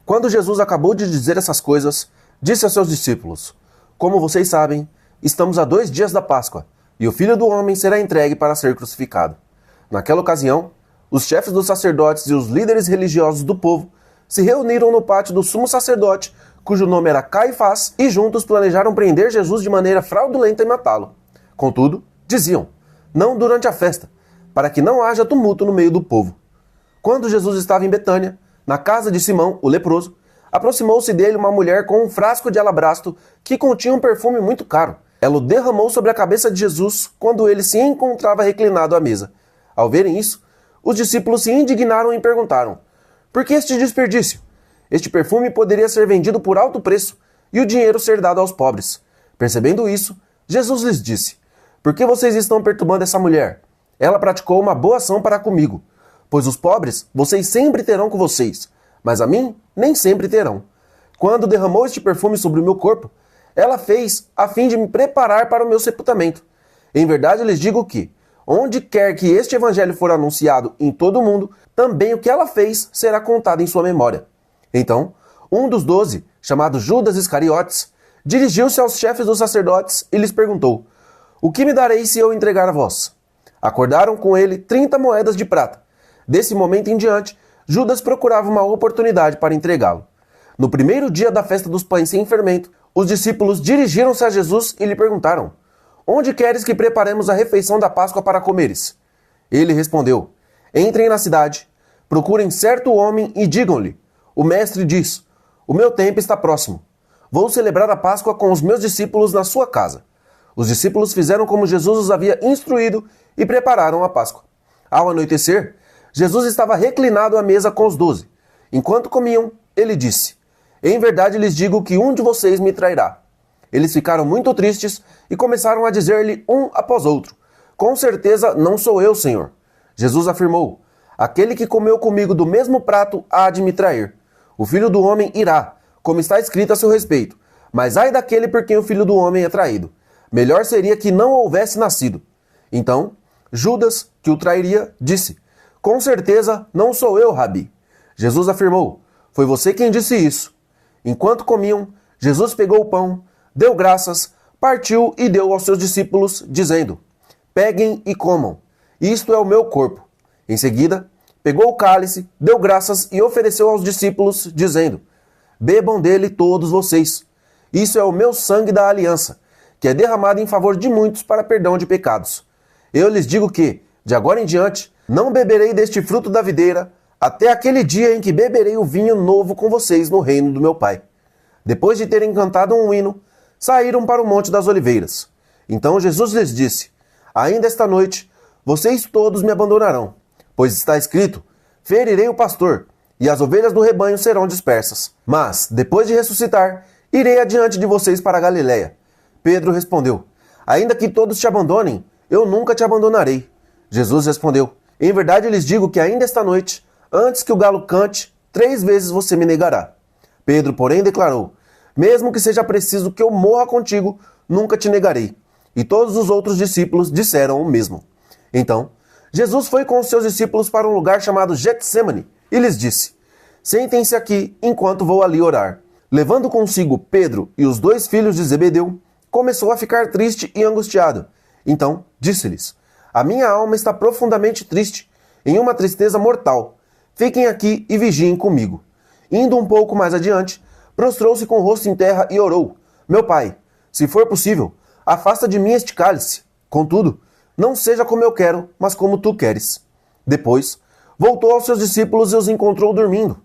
Quando Jesus acabou de dizer essas coisas, disse a seus discípulos: Como vocês sabem, estamos a 2 dias da Páscoa, e o Filho do Homem será entregue para ser crucificado. Naquela ocasião, os chefes dos sacerdotes e os líderes religiosos do povo se reuniram no pátio do sumo sacerdote, cujo nome era Caifás, e juntos planejaram prender Jesus de maneira fraudulenta e matá-lo. Contudo, diziam: Não durante a festa, para que não haja tumulto no meio do povo. Quando Jesus estava em Betânia, na casa de Simão, o leproso, aproximou-se dele uma mulher com um frasco de alabastro que continha um perfume muito caro. Ela o derramou sobre a cabeça de Jesus quando ele se encontrava reclinado à mesa. Ao verem isso, os discípulos se indignaram e perguntaram: Por que este desperdício? Este perfume poderia ser vendido por alto preço e o dinheiro ser dado aos pobres. Percebendo isso, Jesus lhes disse: Por que vocês estão perturbando essa mulher? Ela praticou uma boa ação para comigo, pois os pobres vocês sempre terão com vocês, mas a mim nem sempre terão. Quando derramou este perfume sobre o meu corpo, ela fez a fim de me preparar para o meu sepultamento. Em verdade lhes digo que, onde quer que este evangelho for anunciado em todo o mundo, também o que ela fez será contado em sua memória. Então, um dos 12, chamado Judas Iscariotes, dirigiu-se aos chefes dos sacerdotes e lhes perguntou: O que me dareis se eu entregar a vós? Acordaram com ele 30 moedas de prata. Desse momento em diante, Judas procurava uma oportunidade para entregá-lo. No primeiro dia da festa dos pães sem fermento, os discípulos dirigiram-se a Jesus e lhe perguntaram: Onde queres que preparemos a refeição da Páscoa para comeres? Ele respondeu: Entrem na cidade, procurem certo homem e digam-lhe: O mestre diz: O meu tempo está próximo. Vou celebrar a Páscoa com os meus discípulos na sua casa. Os discípulos fizeram como Jesus os havia instruído e prepararam a Páscoa. Ao anoitecer, Jesus estava reclinado à mesa com os 12. Enquanto comiam, ele disse: Em verdade lhes digo que um de vocês me trairá. Eles ficaram muito tristes e começaram a dizer-lhe um após outro: Com certeza não sou eu, Senhor. Jesus afirmou: Aquele que comeu comigo do mesmo prato há de me trair. O Filho do Homem irá, como está escrito a seu respeito, mas ai daquele por quem o Filho do Homem é traído. Melhor seria que não houvesse nascido. Então, Judas, que o trairia, disse: Com certeza não sou eu, Rabi. Jesus afirmou: Foi você quem disse isso. Enquanto comiam, Jesus pegou o pão, deu graças, partiu e deu aos seus discípulos, dizendo: Peguem e comam. Isto é o meu corpo. Em seguida, pegou o cálice, deu graças e ofereceu aos discípulos, dizendo: Bebam dele todos vocês. Isso é o meu sangue da aliança, que é derramado em favor de muitos para perdão de pecados. Eu lhes digo que, de agora em diante, não beberei deste fruto da videira, até aquele dia em que beberei o vinho novo com vocês no reino do meu Pai. Depois de terem cantado um hino, saíram para o Monte das Oliveiras. Então Jesus lhes disse: Ainda esta noite, vocês todos me abandonarão, pois está escrito: Ferirei o pastor, e as ovelhas do rebanho serão dispersas. Mas, depois de ressuscitar, irei adiante de vocês para a Galiléia. Pedro respondeu: Ainda que todos te abandonem, eu nunca te abandonarei. Jesus respondeu: Em verdade lhes digo que ainda esta noite, antes que o galo cante, 3 vezes você me negará. Pedro, porém, declarou: Mesmo que seja preciso que eu morra contigo, nunca te negarei. E todos os outros discípulos disseram o mesmo. Então, Jesus foi com os seus discípulos para um lugar chamado Getsêmani e lhes disse: Sentem-se aqui enquanto vou ali orar. Levando consigo Pedro e os 2 filhos de Zebedeu, começou a ficar triste e angustiado. Então, disse-lhes: A minha alma está profundamente triste, em uma tristeza mortal. Fiquem aqui e vigiem comigo. Indo um pouco mais adiante, prostrou-se com o rosto em terra e orou: Meu pai, se for possível, afasta de mim este cálice. Contudo, não seja como eu quero, mas como tu queres. Depois, voltou aos seus discípulos e os encontrou dormindo.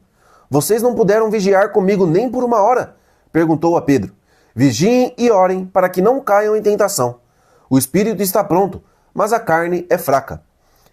Vocês não puderam vigiar comigo nem por 1 hora? Perguntou a Pedro. Vigiem e orem para que não caiam em tentação. O espírito está pronto, mas a carne é fraca.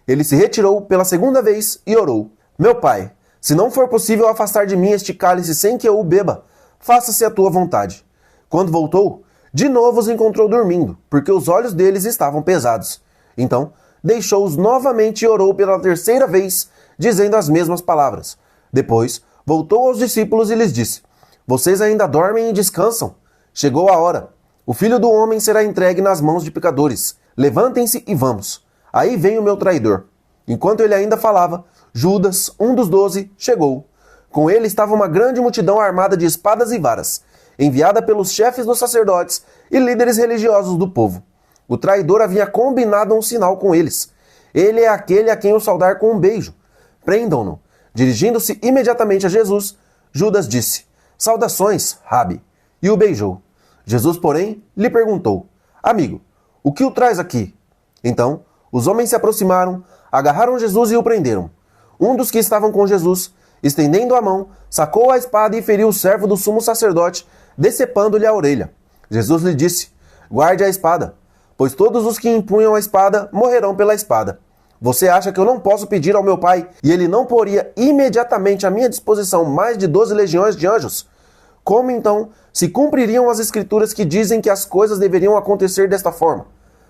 Ele se retirou pela 2ª vez e orou: Meu pai, se não for possível afastar de mim este cálice sem que eu o beba, faça-se a tua vontade. Quando voltou, de novo os encontrou dormindo, porque os olhos deles estavam pesados. Então, deixou-os novamente e orou pela 3ª vez, dizendo as mesmas palavras. Depois, voltou aos discípulos e lhes disse: Vocês ainda dormem e descansam? Chegou a hora. O Filho do Homem será entregue nas mãos de pecadores. Levantem-se e vamos. Aí vem o meu traidor. Enquanto ele ainda falava, Judas, um dos 12, chegou. Com ele estava uma grande multidão armada de espadas e varas, enviada pelos chefes dos sacerdotes e líderes religiosos do povo. O traidor havia combinado um sinal com eles. Ele é aquele a quem eu saudar com um beijo. Prendam-no. Dirigindo-se imediatamente a Jesus, Judas disse: Saudações, Rabi, e o beijou. Jesus, porém, lhe perguntou: Amigo, o que o traz aqui? Então, os homens se aproximaram, agarraram Jesus e o prenderam. Um dos que estavam com Jesus, estendendo a mão, sacou a espada e feriu o servo do sumo sacerdote, decepando-lhe a orelha. Jesus lhe disse: Guarde a espada, pois todos os que empunham a espada morrerão pela espada. Você acha que eu não posso pedir ao meu Pai e ele não poria imediatamente à minha disposição mais de 12 legiões de anjos? Como então se cumpririam as escrituras que dizem que as coisas deveriam acontecer desta forma?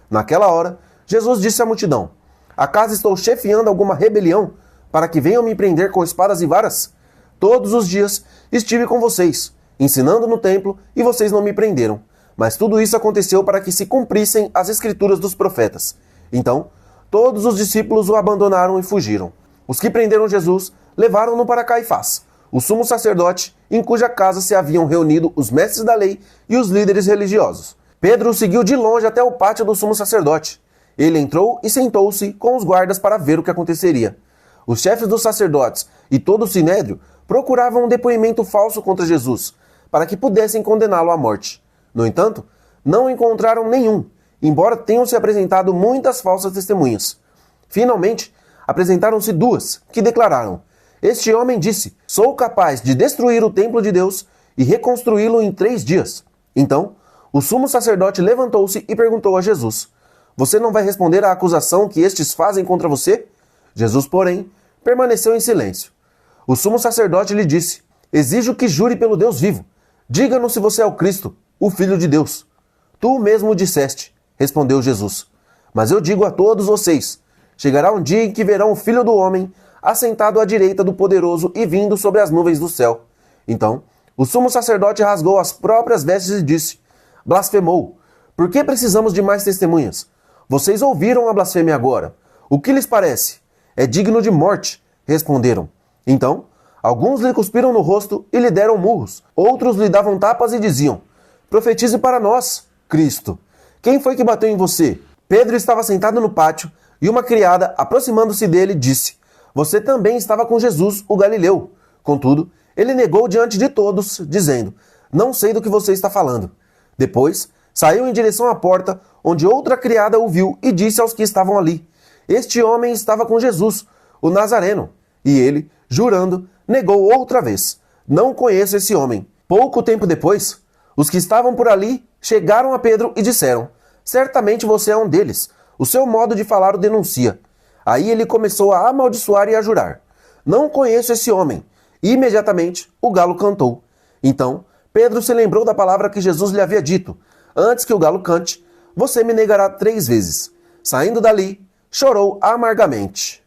Naquela hora, Jesus disse à multidão: Acaso estou chefiando alguma rebelião para que venham me prender com espadas e varas? Todos os dias estive com vocês, ensinando no templo, e vocês não me prenderam. Mas tudo isso aconteceu para que se cumprissem as escrituras dos profetas. Então, todos os discípulos o abandonaram e fugiram. Os que prenderam Jesus levaram-no para Caifás, o sumo sacerdote, em cuja casa se haviam reunido os mestres da lei e os líderes religiosos. Pedro o seguiu de longe até o pátio do sumo sacerdote. Ele entrou e sentou-se com os guardas para ver o que aconteceria. Os chefes dos sacerdotes e todo o sinédrio procuravam um depoimento falso contra Jesus, para que pudessem condená-lo à morte. No entanto, não encontraram nenhum, embora tenham se apresentado muitas falsas testemunhas. Finalmente, apresentaram-se duas, que declararam: Este homem disse: Sou capaz de destruir o templo de Deus e reconstruí-lo em 3 dias. Então, o sumo sacerdote levantou-se e perguntou a Jesus: Você não vai responder à acusação que estes fazem contra você? Jesus, porém, permaneceu em silêncio. O sumo sacerdote lhe disse: Exijo que jure pelo Deus vivo. Diga-nos se você é o Cristo, o Filho de Deus. Tu mesmo o disseste, respondeu Jesus. Mas eu digo a todos vocês: chegará um dia em que verão o Filho do Homem assentado à direita do Poderoso e vindo sobre as nuvens do céu. Então, o sumo sacerdote rasgou as próprias vestes e disse: Blasfemou! Por que precisamos de mais testemunhas? Vocês ouviram a blasfêmia agora. O que lhes parece? É digno de morte, responderam. Então, alguns lhe cuspiram no rosto e lhe deram murros. Outros lhe davam tapas e diziam: Profetize para nós, Cristo. Quem foi que bateu em você? Pedro estava sentado no pátio e uma criada, aproximando-se dele, disse: Você também estava com Jesus, o Galileu. Contudo, ele negou diante de todos, dizendo: Não sei do que você está falando. Depois, saiu em direção à porta, onde outra criada o viu e disse aos que estavam ali: Este homem estava com Jesus, o Nazareno. E ele, jurando, negou outra vez: Não conheço esse homem. Pouco tempo depois, os que estavam por ali chegaram a Pedro e disseram: Certamente você é um deles. O seu modo de falar o denuncia. Aí ele começou a amaldiçoar e a jurar: Não conheço esse homem. E imediatamente o galo cantou. Então Pedro se lembrou da palavra que Jesus lhe havia dito: Antes que o galo cante, você me negará 3 vezes. Saindo dali, chorou amargamente.